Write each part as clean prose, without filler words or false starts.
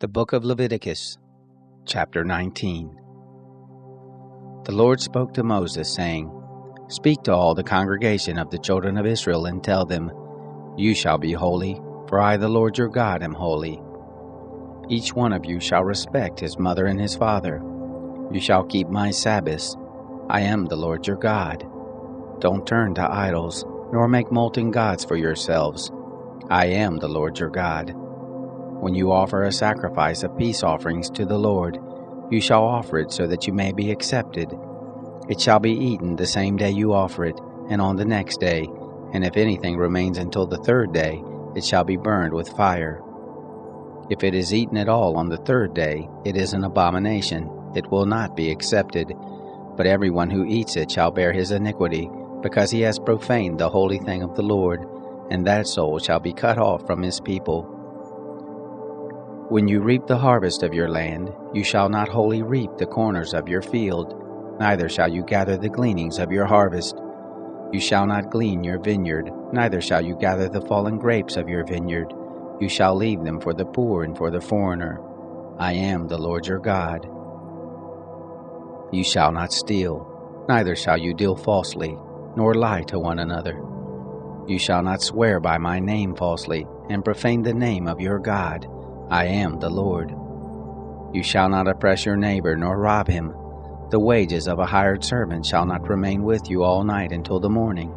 The Book of Leviticus, Chapter 19. The Lord spoke to Moses, saying, Speak to all the congregation of the children of Israel, and tell them, You shall be holy, for I, the Lord your God, am holy. Each one of you shall respect his mother and his father. You shall keep my Sabbaths. I am the Lord your God. Don't turn to idols, nor make molten gods for yourselves. I am the Lord your God. When you offer a sacrifice of peace offerings to the Lord, you shall offer it so that you may be accepted. It shall be eaten the same day you offer it, and on the next day, and if anything remains until the third day, it shall be burned with fire. If it is eaten at all on the third day, it is an abomination. It will not be accepted. But everyone who eats it shall bear his iniquity, because he has profaned the holy thing of the Lord, and that soul shall be cut off from his people. When you reap the harvest of your land, you shall not wholly reap the corners of your field, neither shall you gather the gleanings of your harvest. You shall not glean your vineyard, neither shall you gather the fallen grapes of your vineyard. You shall leave them for the poor and for the foreigner. I am the Lord your God. You shall not steal, neither shall you deal falsely, nor lie to one another. You shall not swear by my name falsely, and profane the name of your God. I am the Lord. You shall not oppress your neighbor, nor rob him. The wages of a hired servant shall not remain with you all night until the morning.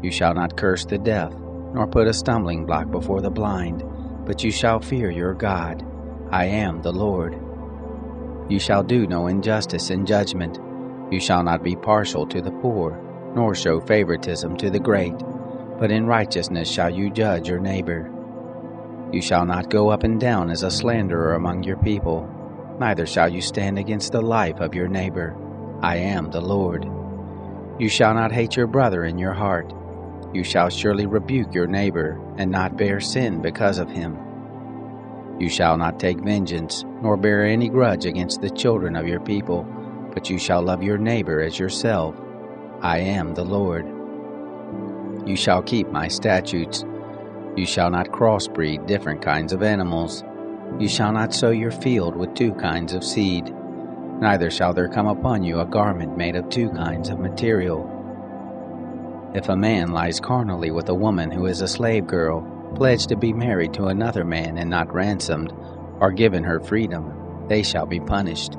You shall not curse the deaf, nor put a stumbling block before the blind, but you shall fear your God. I am the Lord. You shall do no injustice in judgment. You shall not be partial to the poor, nor show favoritism to the great, but in righteousness shall you judge your neighbor. You shall not go up and down as a slanderer among your people, neither shall you stand against the life of your neighbor. I am the Lord. You shall not hate your brother in your heart. You shall surely rebuke your neighbor, and not bear sin because of him. You shall not take vengeance, nor bear any grudge against the children of your people, but you shall love your neighbor as yourself. I am the Lord. You shall keep my statutes. You shall not crossbreed different kinds of animals. You shall not sow your field with two kinds of seed. Neither shall there come upon you a garment made of two kinds of material. If a man lies carnally with a woman who is a slave girl, pledged to be married to another man and not ransomed, or given her freedom, they shall be punished.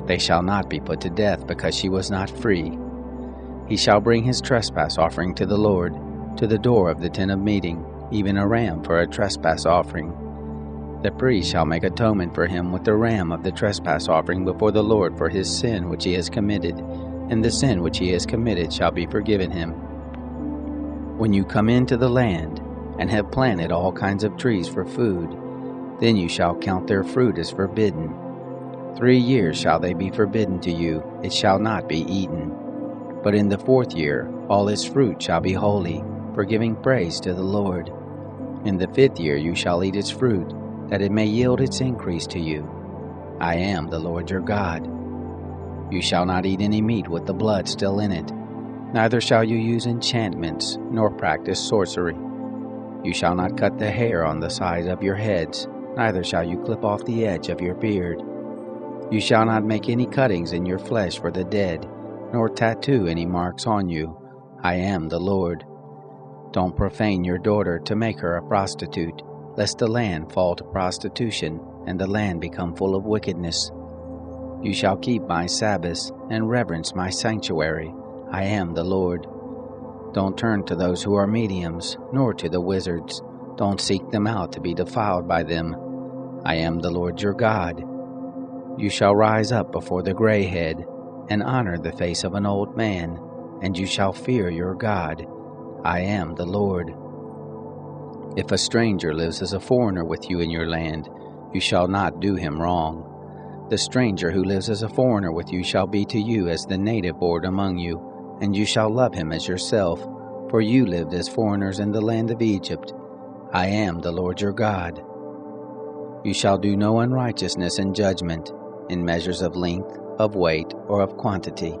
They shall not be put to death because she was not free. He shall bring his trespass offering to the Lord, to the door of the tent of meeting, even a ram for a trespass offering. The priest shall make atonement for him with the ram of the trespass offering before the Lord for his sin which he has committed, and the sin which he has committed shall be forgiven him. When you come into the land, and have planted all kinds of trees for food, then you shall count their fruit as forbidden. 3 years shall they be forbidden to you, it shall not be eaten. But in the 4th year all its fruit shall be holy, for giving praise to the Lord. In the 5th year you shall eat its fruit, that it may yield its increase to you. I am the Lord your God. You shall not eat any meat with the blood still in it, neither shall you use enchantments, nor practice sorcery. You shall not cut the hair on the sides of your heads, neither shall you clip off the edge of your beard. You shall not make any cuttings in your flesh for the dead, nor tattoo any marks on you. I am the Lord. Don't profane your daughter to make her a prostitute, lest the land fall to prostitution, and the land become full of wickedness. You shall keep my Sabbaths, and reverence my sanctuary. I am the Lord. Don't turn to those who are mediums, nor to the wizards. Don't seek them out to be defiled by them. I am the Lord your God. You shall rise up before the gray head, and honor the face of an old man, and you shall fear your God. I am the Lord. If a stranger lives as a foreigner with you in your land, you shall not do him wrong. The stranger who lives as a foreigner with you shall be to you as the native born among you, and you shall love him as yourself, for you lived as foreigners in the land of Egypt. I am the Lord your God. You shall do no unrighteousness in judgment, in measures of length, of weight, or of quantity.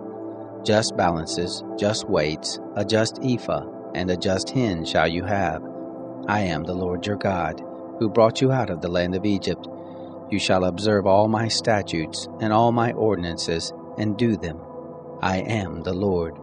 Just balances, just weights, a just ephah, and a just hin shall you have. I am the Lord your God, who brought you out of the land of Egypt. You shall observe all my statutes and all my ordinances, and do them. I am the Lord.